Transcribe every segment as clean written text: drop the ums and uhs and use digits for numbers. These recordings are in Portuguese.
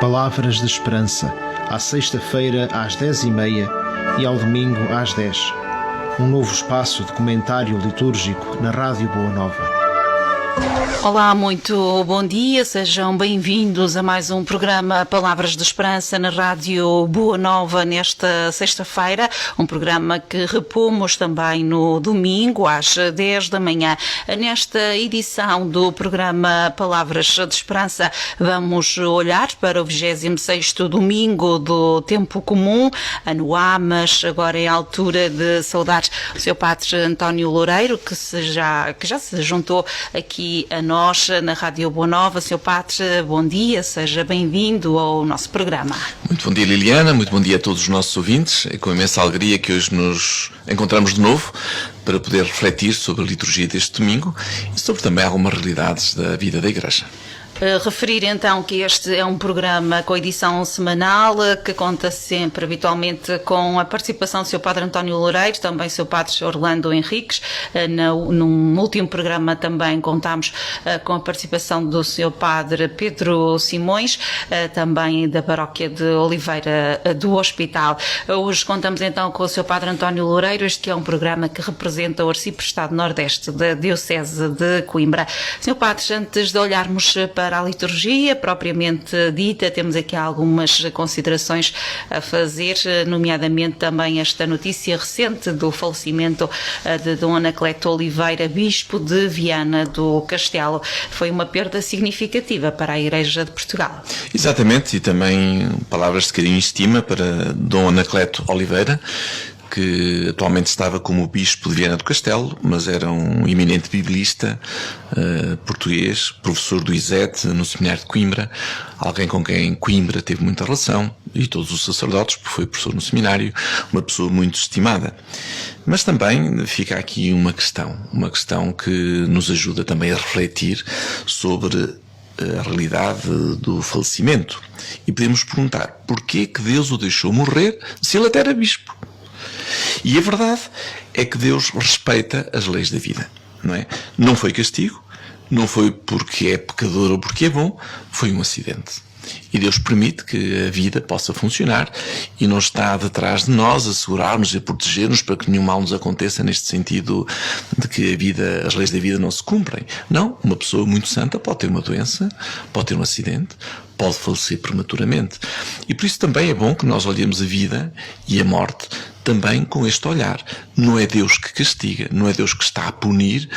Palavras de Esperança, à sexta-feira às 10h30 e ao domingo às 10h. Um novo espaço de comentário litúrgico na Rádio Boa Nova. Olá, muito bom dia, sejam bem-vindos a mais um programa Palavras de Esperança na Rádio Boa Nova nesta sexta-feira, um programa que repomos também no domingo às 10 da manhã. Nesta edição do programa Palavras de Esperança vamos olhar para o 26º domingo do Tempo Comum, ano A, mas agora é a altura de saudar o Sr. Padre António Loureiro, que já se juntou aqui a nós na Rádio Boa Nova. Sr. Padre, bom dia, seja bem-vindo ao nosso programa. Muito bom dia, Liliana, muito bom dia a todos os nossos ouvintes. É com imensa alegria que hoje nos encontramos de novo para poder refletir sobre a liturgia deste domingo e sobre também algumas realidades da vida da Igreja. Referir então que este é um programa com edição semanal, que conta sempre habitualmente com a participação do Sr. Padre António Loureiro, também Sr. Padre Orlando Henriques. Num último programa também contámos com a participação do Sr. Padre Pedro Simões, também da Paróquia de Oliveira do Hospital. Hoje contamos então com o Sr. Padre António Loureiro, este que é um programa que representa o Arciprestado Nordeste da Diocese de Coimbra. Sr. Padre, antes de olharmos para a liturgia propriamente dita, temos aqui algumas considerações a fazer, nomeadamente também esta notícia recente do falecimento de Dom Anacleto Oliveira, bispo de Viana do Castelo. Foi uma perda significativa para a Igreja de Portugal. Exatamente, e também palavras de carinho e estima para Dom Anacleto Oliveira, que atualmente estava como bispo de Viana do Castelo, mas era um eminente biblista português, professor do ISET no Seminário de Coimbra, alguém com quem Coimbra teve muita relação, e todos os sacerdotes, porque foi professor no seminário, uma pessoa muito estimada. Mas também fica aqui uma questão que nos ajuda também a refletir sobre a realidade do falecimento. E podemos perguntar, porquê que Deus o deixou morrer se ele até era bispo? E a verdade é que Deus respeita as leis da vida, não é? Não foi castigo, não foi porque é pecador ou porque é bom, foi um acidente. E Deus permite que a vida possa funcionar e não está detrás de nós a segurar-nos e a proteger-nos para que nenhum mal nos aconteça, neste sentido de que as leis da vida não se cumprem. Não, uma pessoa muito santa pode ter uma doença, pode ter um acidente, pode falecer prematuramente. E por isso também é bom que nós olhemos a vida e a morte também com este olhar. Não é Deus que castiga, não é Deus que está a punir,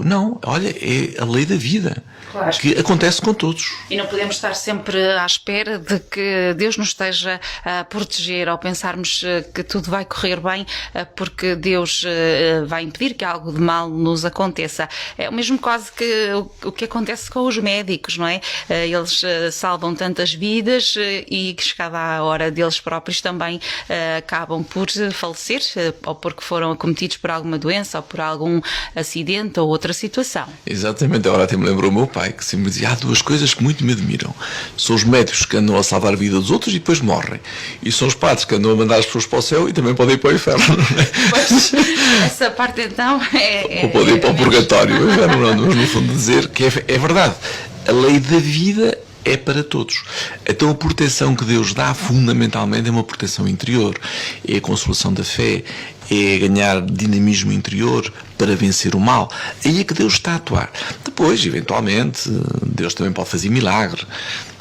não, olha, é a lei da vida. Claro. Que acontece com todos. E não podemos estar sempre à espera de que Deus nos esteja a proteger, ao pensarmos que tudo vai correr bem, porque Deus vai impedir que algo de mal nos aconteça. É o mesmo quase que o que acontece com os médicos, não é? Eles salvam tantas vidas e que chegada a hora deles próprios também acabam por falecer, ou porque foram acometidos por alguma doença, ou por algum acidente ou outra situação. Exatamente, agora até me lembrou o meu pai, que sempre dizia, há duas coisas que muito me admiram. São os médicos que andam a salvar a vida dos outros e depois morrem. E são os padres que andam a mandar as pessoas para o céu e também podem ir para o inferno. Pois, essa parte então ou podem ir para o purgatório. Mas no fundo dizer que é verdade. A lei da vida é para todos. Então a proteção que Deus dá fundamentalmente é uma proteção interior. É a consolação da fé, é ganhar dinamismo interior para vencer o mal. Aí é que Deus está a atuar. Depois, eventualmente, Deus também pode fazer milagre,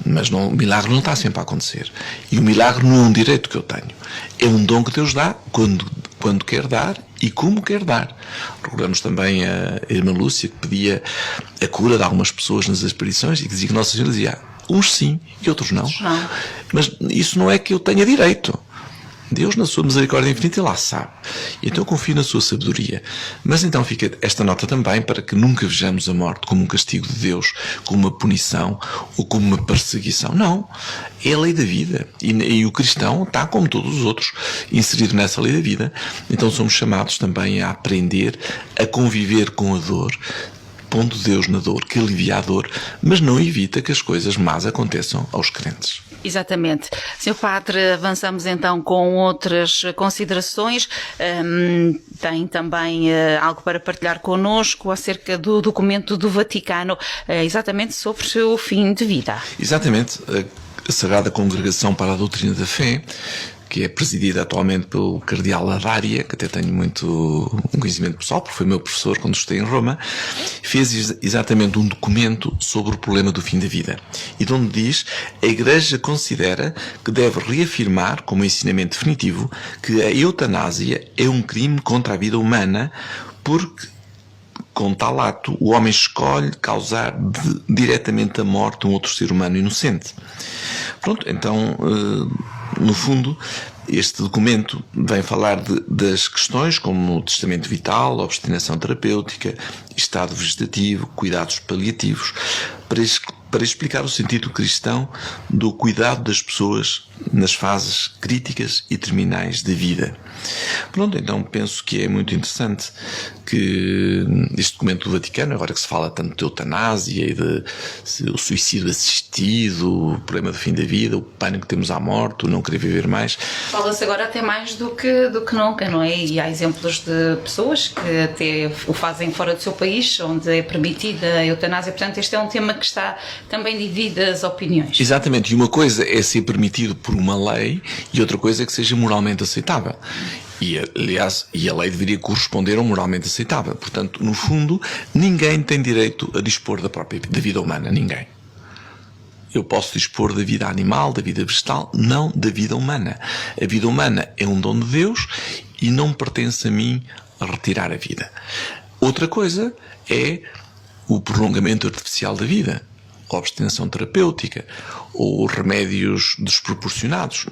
mas o milagre não está sempre a acontecer. E o milagre não é um direito que eu tenho. É um dom que Deus dá quando quer dar e como quer dar. Recordamos também a irmã Lúcia, que pedia a cura de algumas pessoas nas aparições e que dizia que Nossa Senhora dizia, uns sim e outros não. Mas isso não é que eu tenha direito. Deus, na sua misericórdia infinita, lá sabe. E então eu confio na sua sabedoria. Mas então fica esta nota também para que nunca vejamos a morte como um castigo de Deus, como uma punição ou como uma perseguição. Não. É a lei da vida. E o cristão está, como todos os outros, inserido nessa lei da vida. Então somos chamados também a aprender a conviver com a dor, pondo Deus na dor, que alivia a dor, mas não evita que as coisas más aconteçam aos crentes. Exatamente. Sr. Padre, avançamos então com outras considerações. Tem também algo para partilhar connosco acerca do documento do Vaticano, exatamente sobre o fim de vida. Exatamente. a Sagrada Congregação para a Doutrina da Fé, que é presidida atualmente pelo Cardeal Ladaria, que até tenho muito conhecimento pessoal, porque foi meu professor quando estudei em Roma, fez exatamente um documento sobre o problema do fim da vida. E de onde diz, a Igreja considera que deve reafirmar, como ensinamento definitivo, que a eutanásia é um crime contra a vida humana, porque com tal ato, o homem escolhe causar diretamente a morte de um outro ser humano inocente. Pronto, então, no fundo, este documento vem falar das questões como testamento vital, obstinação terapêutica, estado vegetativo, cuidados paliativos, para explicar o sentido cristão do cuidado das pessoas nas fases críticas e terminais da vida. Pronto, então penso que é muito interessante que este documento do Vaticano, agora que se fala tanto de eutanásia e de o suicídio assistido, o problema do fim da vida, o pânico que temos à morte, o não querer viver mais. Fala-se agora até mais do que nunca, não é? E há exemplos de pessoas que até o fazem fora do seu país, onde é permitida a eutanásia. Portanto, este é um tema que está também dividido as opiniões. Exatamente, e uma coisa é ser permitido por uma lei e outra coisa é que seja moralmente aceitável. E, aliás, a lei deveria corresponder ao moralmente aceitável. Portanto, no fundo, ninguém tem direito a dispor da vida humana. Ninguém. Eu posso dispor da vida animal, da vida vegetal, não da vida humana. A vida humana é um dom de Deus e não pertence a mim a retirar a vida. Outra coisa é o prolongamento artificial da vida, a obstinação terapêutica ou remédios desproporcionados.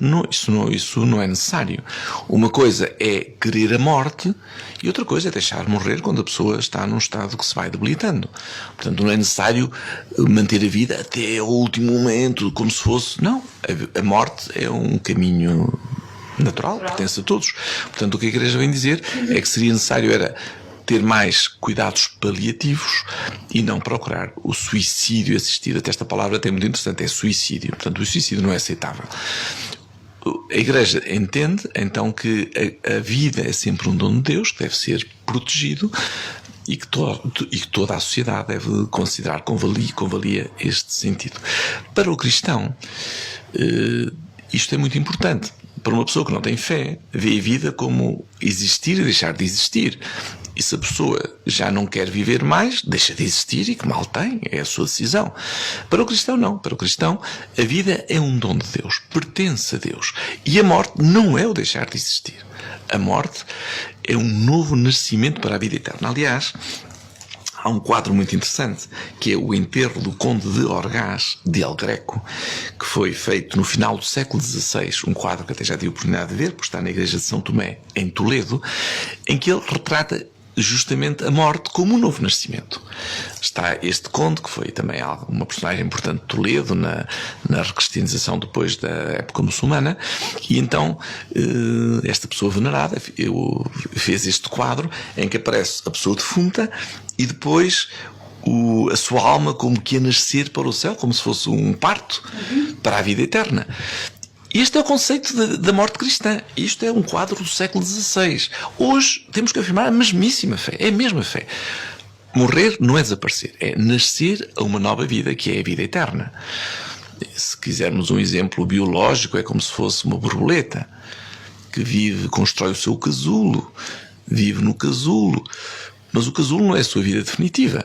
Isso não é necessário. Uma coisa é querer a morte e outra coisa é deixar morrer quando a pessoa está num estado que se vai debilitando. Portanto, não é necessário manter a vida até o último momento, como se fosse... Não, a morte é um caminho natural, pertence a todos. Portanto, o que a Igreja vem dizer é que seria necessário ter mais cuidados paliativos e não procurar o suicídio assistido. Até esta palavra até é muito interessante, é suicídio. Portanto, o suicídio não é aceitável. A Igreja entende, então, que a vida é sempre um dom de Deus, que deve ser protegido e que toda a sociedade deve considerar com valia este sentido. Para o cristão, isto é muito importante. Para uma pessoa que não tem fé, vê a vida como existir e deixar de existir. E se a pessoa já não quer viver mais, deixa de existir e que mal tem, é a sua decisão. Para o cristão, não. Para o cristão, a vida é um dom de Deus, pertence a Deus. E a morte não é o deixar de existir. A morte é um novo nascimento para a vida eterna. Aliás, há um quadro muito interessante, que é o enterro do Conde de Orgaz, de El Greco, que foi feito no final do século XVI, um quadro que até já tive a oportunidade de ver, porque está na igreja de São Tomé, em Toledo, em que ele retrata justamente a morte como um novo nascimento. Está este conde, que foi também uma personagem importante de Toledo na recristianização depois da época muçulmana, e então esta pessoa venerada fez este quadro em que aparece a pessoa defunta e depois a sua alma como que a nascer para o céu, como se fosse um parto para a vida eterna. Este é o conceito da morte cristã. Isto é um quadro do século XVI. Hoje temos que afirmar a mesmíssima fé. É a mesma fé. Morrer não é desaparecer. É nascer a uma nova vida, que é a vida eterna. Se quisermos um exemplo biológico, é como se fosse uma borboleta que constrói o seu casulo, vive no casulo. Mas o casulo não é a sua vida definitiva.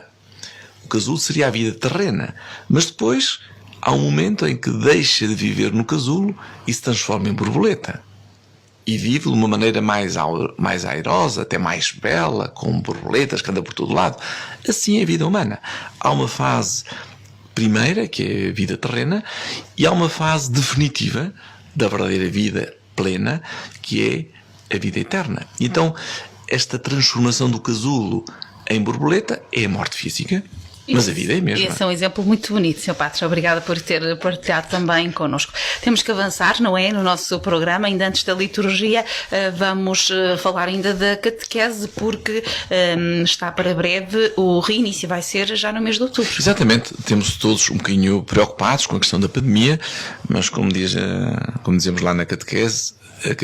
O casulo seria a vida terrena. Mas depois há um momento em que deixa de viver no casulo e se transforma em borboleta. E vive de uma maneira mais airosa, até mais bela, com borboletas que andam por todo lado. Assim é a vida humana. Há uma fase primeira, que é a vida terrena, e há uma fase definitiva da verdadeira vida plena, que é a vida eterna. Então, esta transformação do casulo em borboleta é a morte física, mas a vida é a mesma. Esse é um exemplo muito bonito, Sr. Padre. Obrigada por ter partilhado também connosco. Temos que avançar, não é? No nosso programa, ainda antes da liturgia, vamos falar ainda da catequese, porque está para breve o reinício, vai ser já no mês de outubro. Exatamente. Temos todos um bocadinho preocupados com a questão da pandemia, mas como dizemos lá na catequese, a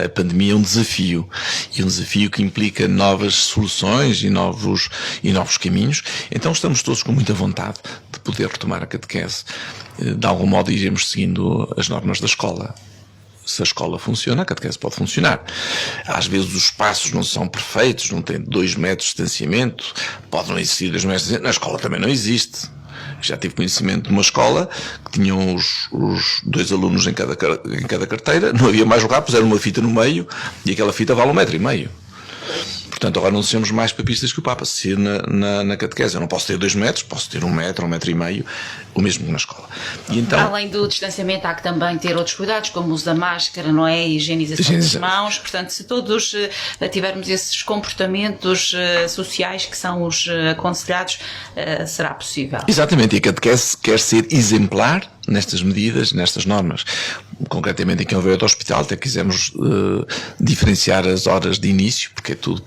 pandemia é um desafio, e um desafio que implica novas soluções e novos caminhos. Então estamos todos com muita vontade de poder retomar a catequese, de algum modo iremos seguindo as normas da escola. Se a escola funciona, a catequese pode funcionar. Às vezes os espaços não são perfeitos, não tem 2 metros de distanciamento, pode não existir 2 metros de distanciamento, na escola também não existe. Já tive conhecimento de uma escola que tinham os 2 alunos em cada carteira, não havia mais lugar, puseram uma fita no meio e aquela fita vale 1,5 metro. Portanto, agora não sejamos mais papistas que o Papa. Se na catequese eu não posso ter 2 metros, posso ter 1 metro, 1,5 metro, o mesmo que na escola. E então, além do distanciamento, há que também ter outros cuidados, como o uso da máscara, não é? E higienização das mãos. Portanto, se todos tivermos esses comportamentos sociais que são os aconselhados, será possível. Exatamente, e a catequese quer ser exemplar nestas medidas, nestas normas. Concretamente, em quem veio ao hospital, até quisemos diferenciar as horas de início, porque é tudo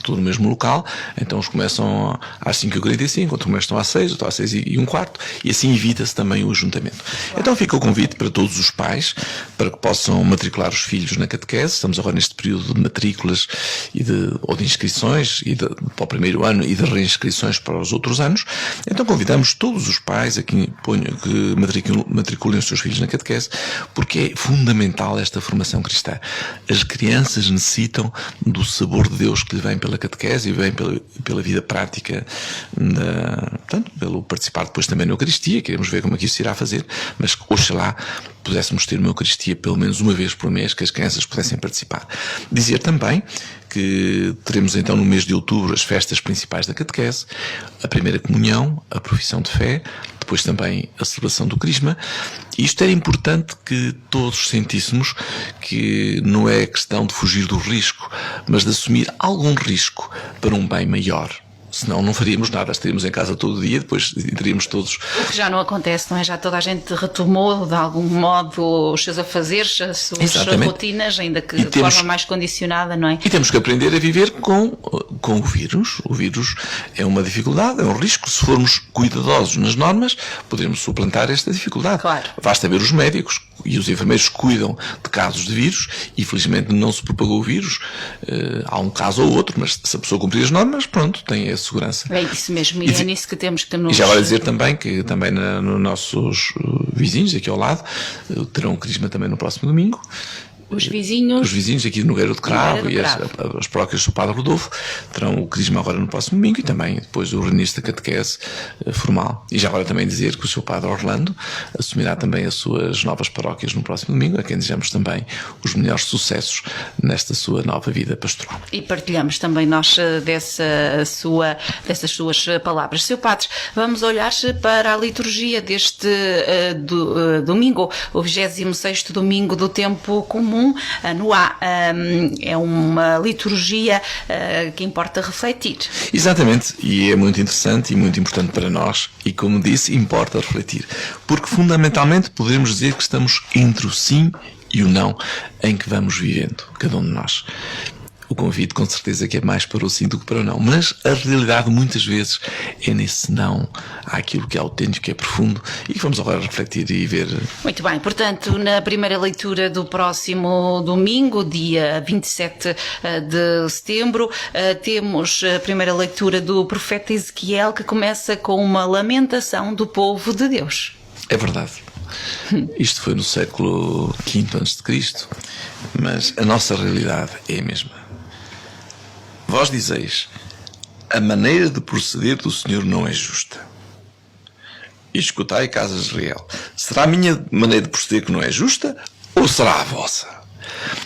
tudo no mesmo local. Então, uns começam às 5h45, outros começam às 6, outros às 6h15, e assim evita-se também o ajuntamento. Então, fica o convite para todos os pais, para que possam matricular os filhos na catequese. Estamos agora neste período de matrículas ou de inscrições para o primeiro ano e de reinscrições para os outros anos. Então, convidamos todos os pais a que matriculem os seus filhos na catequese, porque é fundamental esta formação cristã. As crianças necessitam do sabor de Deus que lhe vem pela catequese e vem pela vida prática, portanto, pelo participar depois também na Eucaristia. Queremos ver como é que isso se irá fazer, mas oxalá pudéssemos ter uma Eucaristia pelo menos uma vez por mês, que as crianças pudessem participar. Dizer também que teremos então no mês de outubro as festas principais da catequese, a primeira comunhão, a profissão de fé, depois também a celebração do Crisma. E isto era importante que todos sentíssemos que não é questão de fugir do risco, mas de assumir algum risco para um bem maior. Senão não faríamos nada, estaríamos em casa todo o dia, depois teríamos todos... O que já não acontece, não é? Já toda a gente retomou de algum modo os seus afazeres, as suas rotinas, ainda que de forma mais condicionada, não é? E temos que aprender a viver com o vírus. O vírus é uma dificuldade, é um risco. Se formos cuidadosos nas normas, poderemos suplantar esta dificuldade. Claro. Basta ver os médicos e os enfermeiros cuidam de casos de vírus e felizmente não se propagou o vírus. Há um caso ou outro, mas se a pessoa cumprir as normas, pronto, tem a segurança. É isso mesmo, e é nisso que temos que nos... E já vale dizer também que também nos nossos vizinhos aqui ao lado terão o Crisma também no próximo domingo. Os vizinhos aqui de Nogueira do Cravo e as paróquias do Padre Rodolfo terão o Crisma agora no próximo domingo e também depois o reinício da catequese formal. E já agora também dizer que o seu Padre Orlando assumirá também as suas novas paróquias no próximo domingo, a quem desejamos também os melhores sucessos nesta sua nova vida pastoral. E partilhamos também nós dessas suas palavras. Seu Padre, vamos olhar para a liturgia deste domingo, o 26º domingo do tempo comum. No A, é uma liturgia que importa refletir. Exatamente, e é muito interessante e muito importante para nós, e como disse, importa refletir, porque fundamentalmente podemos dizer que estamos entre o sim e o não em que vamos vivendo, cada um de nós. O convite com certeza que é mais para o sim do que para o não, mas a realidade muitas vezes é nesse não, há aquilo que é autêntico, que é profundo e que vamos agora refletir e ver. Muito bem, portanto, na primeira leitura do próximo domingo, dia 27 de setembro, temos a primeira leitura do profeta Ezequiel, que começa com uma lamentação do povo de Deus. É verdade. Isto foi no século V a.C., mas a nossa realidade é a mesma. Vós dizeis, a maneira de proceder do Senhor não é justa. E escutai, casa de Israel, será a minha maneira de proceder que não é justa, ou será a vossa?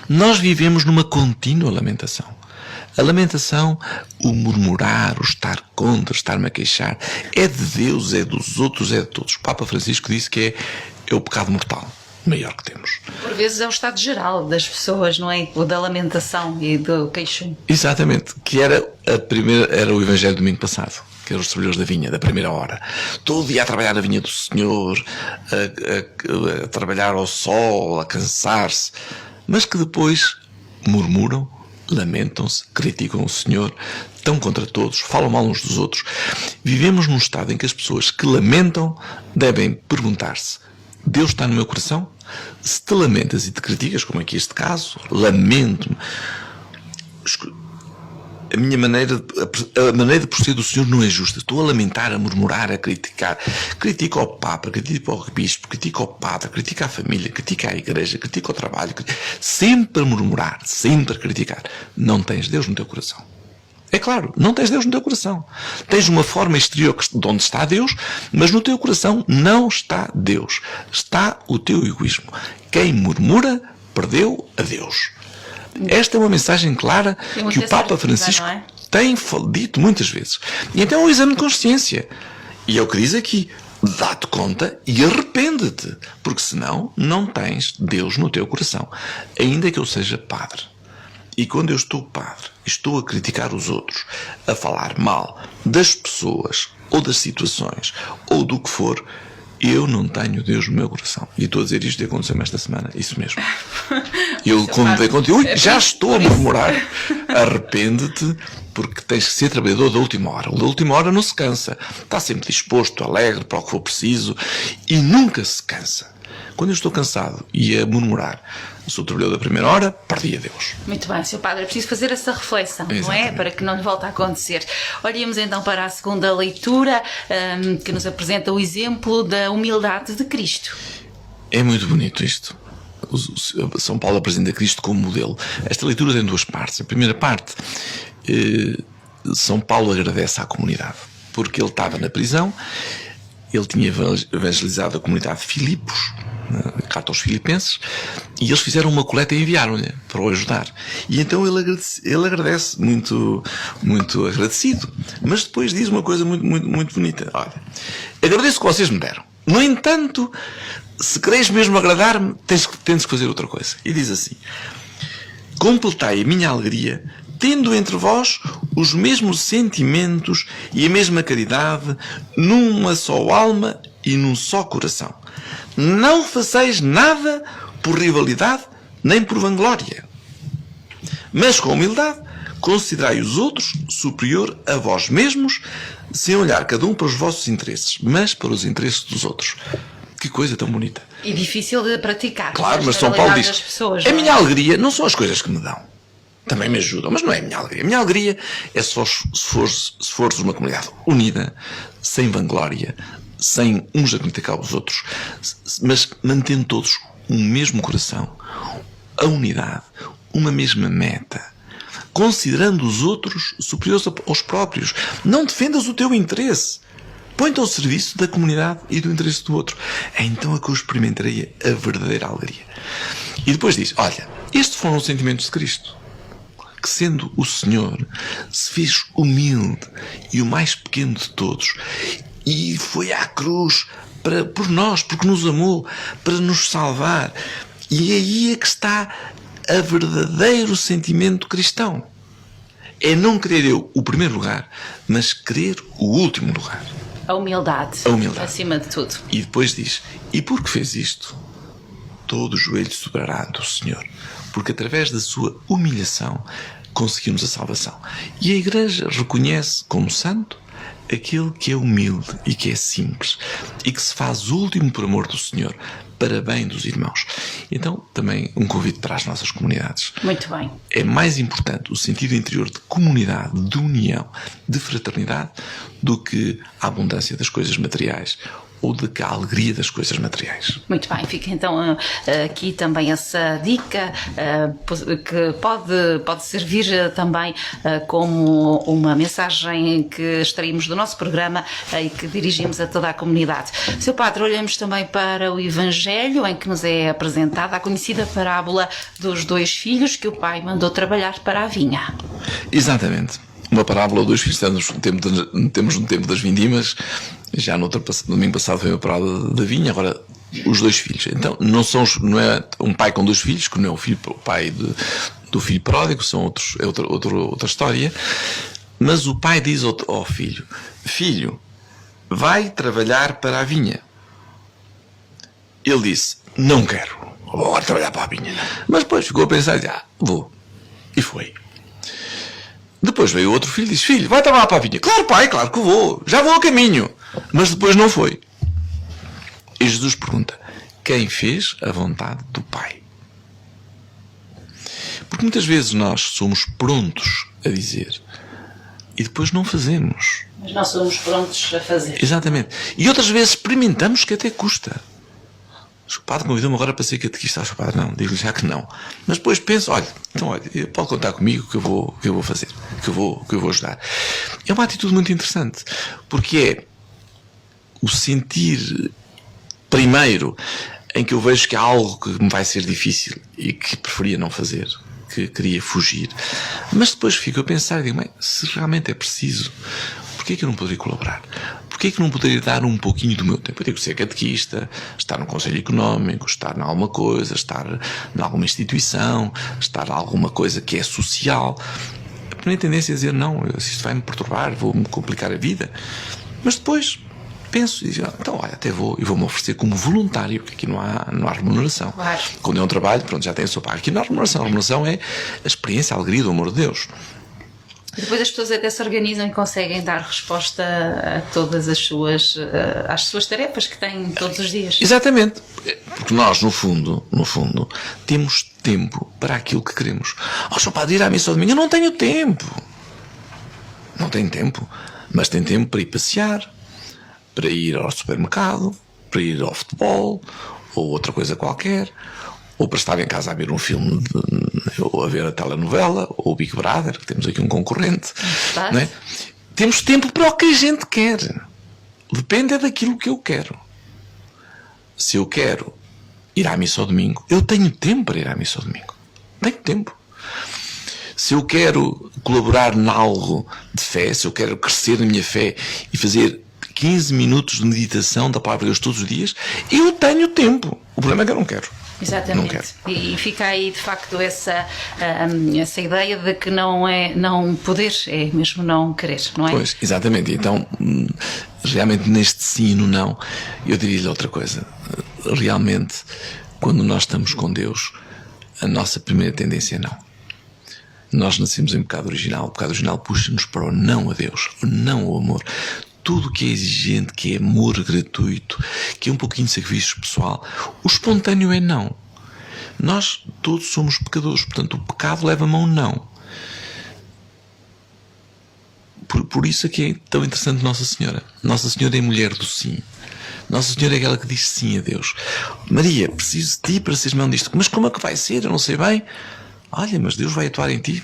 Nós vivemos numa contínua lamentação. A lamentação, o murmurar, o estar contra, estar-me a queixar, é de Deus, é dos outros, é de todos. O Papa Francisco disse que é o pecado mortal maior que temos. Por vezes é o estado geral das pessoas, não é? O da lamentação e do queixo. Exatamente, que era o Evangelho do domingo passado, que eram os trabalhadores da vinha, da primeira hora. Todo dia a trabalhar na vinha do Senhor, a trabalhar ao sol, a cansar-se, mas que depois murmuram, lamentam-se, criticam o Senhor, estão contra todos, falam mal uns dos outros. Vivemos num estado em que as pessoas que lamentam devem perguntar-se: Deus está no meu coração? Se te lamentas e te criticas, como aqui este caso, lamento-me. a maneira de proceder do Senhor não é justa. Estou a lamentar, a murmurar, a criticar. Critico ao Papa, critico ao Bispo, critico ao Padre, critico à família, critico à Igreja, critico ao trabalho. Sempre a murmurar, sempre a criticar. Não tens Deus no teu coração. É claro, não tens Deus no teu coração. Tens uma forma exterior de onde está Deus, mas no teu coração não está Deus. Está o teu egoísmo. Quem murmura, perdeu a Deus. Esta é uma mensagem clara que o Papa Francisco tem dito muitas vezes. E então é um exame de consciência. E é o que diz aqui. Dá-te conta e arrepende-te. Porque senão não tens Deus no teu coração. Ainda que eu seja padre. E quando eu estou padre, estou a criticar os outros, a falar mal das pessoas, ou das situações, ou do que for, eu não tenho Deus no meu coração. E estou a dizer isto e aconteceu-me esta semana, isso mesmo. Eu, quando dei conta, já estou a murmurar. Arrepende-te, porque tens que ser trabalhador da última hora. O da última hora não se cansa. Está sempre disposto, alegre, para o que for preciso, e nunca se cansa. Quando eu estou cansado e a murmurar, sou trabalhador da primeira hora, perdi a Deus. Muito bem, Sr. Padre, é preciso fazer essa reflexão, não é? Para que não lhe volte a acontecer. Olhemos então para a segunda leitura, que nos apresenta o exemplo da humildade de Cristo. É muito bonito isto. São Paulo apresenta Cristo como modelo. Esta leitura tem duas partes. A primeira parte, São Paulo agradece à comunidade, porque ele estava na prisão. Ele tinha evangelizado a comunidade de Filipos, carta aos Filipenses, e eles fizeram uma coleta e enviaram-lhe para o ajudar. E então ele agradece, muito, muito agradecido. Mas depois diz uma coisa muito, muito, muito bonita. Olha, agradeço o que vocês me deram. No entanto, se quereis mesmo agradar-me, tens que fazer outra coisa. E diz assim: completai a minha alegria, tendo entre vós os mesmos sentimentos e a mesma caridade, numa só alma e num só coração. Não façais nada por rivalidade nem por vanglória, mas com humildade considerai os outros superior a vós mesmos, sem olhar cada um para os vossos interesses, mas para os interesses dos outros. Que coisa tão bonita. E difícil de praticar. Claro, mas São Paulo diz, pessoas, a minha alegria não são as coisas que me dão. Também me ajudam, mas não é a minha alegria. A minha alegria é só se fores uma comunidade unida, sem vanglória, sem uns a criticar os outros, mas mantendo todos um mesmo coração, a unidade, uma mesma meta, considerando os outros superiores aos próprios. Não defendas o teu interesse. Põe-te ao serviço da comunidade e do interesse do outro. É então a que eu experimentarei a verdadeira alegria. E depois diz, olha, estes foram os sentimentos de Cristo, que sendo o Senhor, se fez humilde e o mais pequeno de todos, e foi à cruz por nós, porque nos amou, para nos salvar. E aí é que está a verdadeiro sentimento cristão. É não querer eu o primeiro lugar, mas querer o último lugar. A humildade. Acima de tudo. E depois diz, e porque fez isto, todo o joelho se dobrará ante o Senhor, porque através da sua humilhação conseguimos a salvação. E a Igreja reconhece como santo aquele que é humilde e que é simples e que se faz último por amor do Senhor, para bem dos irmãos. Então, também um convite para as nossas comunidades. Muito bem. É mais importante o sentido interior de comunidade, de união, de fraternidade, do que a abundância das coisas materiais ou de que a alegria das coisas materiais. Muito bem, fica então aqui também essa dica que pode servir também como uma mensagem que extraímos do nosso programa e que dirigimos a toda a comunidade. Sr. Padre, olhamos também para o Evangelho em que nos é apresentada a conhecida parábola dos 2 filhos que o pai mandou trabalhar para a vinha. Exatamente. Uma parábola dos filhos, temos no tempo das vindimas. Já no domingo passado foi a parábola da vinha, agora os 2 filhos. Então não é um pai com 2 filhos, que não é o pai do filho pródigo, são outra história. Mas o pai diz ao filho: filho, vai trabalhar para a vinha. Ele disse: não quero, vou agora trabalhar para a vinha. Mas depois ficou a pensar: vou. E foi. Depois veio outro filho e disse: filho, vai trabalhar para a vinha. Claro, pai, claro que vou, já vou a caminho. Mas depois não foi. E Jesus pergunta: quem fez a vontade do pai? Porque muitas vezes nós somos prontos a dizer: e depois não fazemos. Mas não somos prontos a fazer. Exatamente. E outras vezes experimentamos que até custa. O padre convidou-me agora para ser catequista. O padre, não, digo-lhe já que não. Mas depois penso, olha, pode contar comigo que eu vou fazer, que eu vou ajudar. É uma atitude muito interessante, porque é o sentir, primeiro, em que eu vejo que há algo que me vai ser difícil e que preferia não fazer, que queria fugir. Mas depois fico a pensar e digo, bem, se realmente é preciso, porquê que eu não poderia colaborar? Porquê que não poderia dar um pouquinho do meu tempo? Eu digo ser catequista, estar no Conselho Económico, estar em alguma coisa, estar em alguma instituição, estar em alguma coisa que é social. A primeira tendência é dizer, não, isto vai-me perturbar, vou-me complicar a vida. Mas depois penso e digo, então olha, até vou e vou-me oferecer como voluntário, porque aqui não há remuneração. Claro. Quando é um trabalho, pronto, já tem o seu pago. Aqui não há remuneração. A remuneração é a experiência, a alegria do amor de Deus. E depois as pessoas até se organizam e conseguem dar resposta a todas as suas tarefas que têm todos os dias. Exatamente. Porque nós, no fundo, temos tempo para aquilo que queremos. Sr. Padre, ir à missa ao domingo, eu não tenho tempo. Não tenho tempo. Mas tenho tempo para ir passear, para ir ao supermercado, para ir ao futebol, ou outra coisa qualquer, ou para estar em casa a ver um filme, ou a ver a telenovela, ou o Big Brother, que temos aqui um concorrente. Não é? Temos tempo para o que a gente quer. Depende daquilo que eu quero. Se eu quero ir à missa ao domingo, eu tenho tempo para ir à missa ao domingo. Tenho tempo. Se eu quero colaborar em algo de fé, se eu quero crescer na minha fé e fazer 15 minutos de meditação da palavra de Deus todos os dias, eu tenho tempo. O problema é que eu não quero. Exatamente. Não quero. E fica aí, de facto, essa ideia de que não é não poder, é mesmo não querer, não é? Pois, exatamente. Então, realmente neste sim e no não, eu diria-lhe outra coisa. Realmente, quando nós estamos com Deus, a nossa primeira tendência é não. Nós nascemos em pecado original. O pecado original puxa-nos para o não a Deus, o não ao amor. Tudo que é exigente, que é amor gratuito, que é um pouquinho de sacrifício pessoal, o espontâneo é não. Nós todos somos pecadores, portanto o pecado leva-me a um não. Por isso é que é tão interessante Nossa Senhora. Nossa Senhora é a mulher do sim. Nossa Senhora é aquela que diz sim a Deus. Maria, preciso de ti para seres mão disto. Mas como é que vai ser? Eu não sei bem. Olha, mas Deus vai atuar em ti.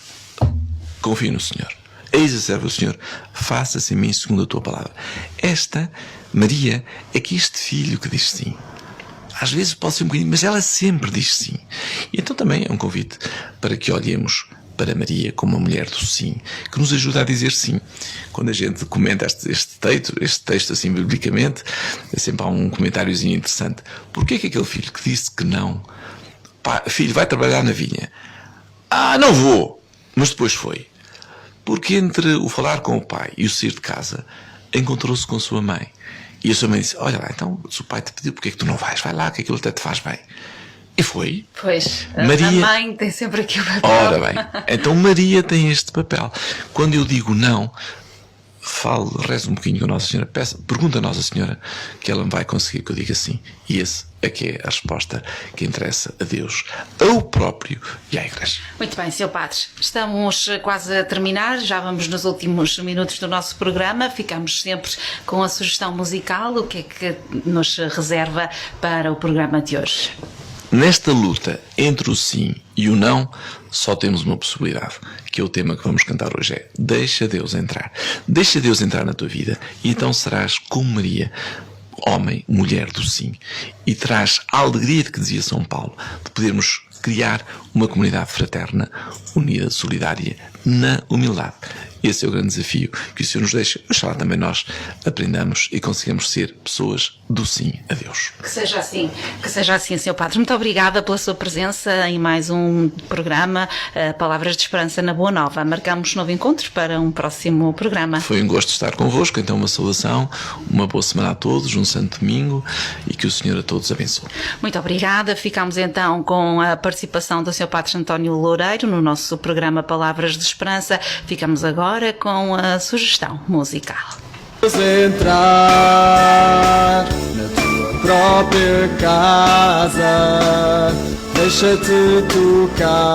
Confio no Senhor. Eis a serva do Senhor, faça-se em mim segundo a tua palavra. Esta, Maria, é que este filho que diz sim. Às vezes pode ser um bocadinho, mas ela sempre diz sim. E então também é um convite para que olhemos para Maria como uma mulher do sim, que nos ajuda a dizer sim. Quando a gente comenta este texto assim biblicamente, sempre há um comentáriozinho interessante. Porquê é que aquele filho que disse que não, pá, filho, vai trabalhar na vinha? Não vou, mas depois foi. Porque entre o falar com o pai e o sair de casa, encontrou-se com a sua mãe. E a sua mãe disse, olha lá, então, se o pai te pediu, porque é que tu não vais? Vai lá, que aquilo até te faz bem. E foi. Pois, Maria... a mãe tem sempre aqui o papel. Ora bem, então Maria tem este papel. Quando eu digo não, rezo um bocadinho com a Nossa Senhora, pergunta a Nossa Senhora que ela me vai conseguir que eu diga sim. E esse é que é a resposta que interessa a Deus, ao próprio e à Igreja. Muito bem, Sr. Padre, estamos quase a terminar, já vamos nos últimos minutos do nosso programa, ficamos sempre com a sugestão musical, o que é que nos reserva para o programa de hoje? Nesta luta entre o sim e o não, só temos uma possibilidade, que é o tema que vamos cantar hoje, é deixa Deus entrar. Deixa Deus entrar na tua vida e então serás como Maria, homem, mulher do sim, e traz a alegria de que dizia São Paulo, de podermos criar uma comunidade fraterna, unida, solidária, na humildade. Esse é o grande desafio que o Senhor nos deixa. Oxalá também nós aprendamos e consigamos ser pessoas do sim a Deus. Que seja assim, Sr. Padre. Muito obrigada pela sua presença em mais um programa Palavras de Esperança na Boa Nova. Marcamos novo encontro para um próximo programa. Foi um gosto estar convosco, então uma saudação, uma boa semana a todos, um santo domingo e que o Senhor a todos abençoe. Muito obrigada. Ficamos então com a participação do Sr. Padre António Loureiro no nosso programa Palavras de Esperança. Ficamos agora com a sugestão musical. Entrar na tua própria casa, deixa-te tocar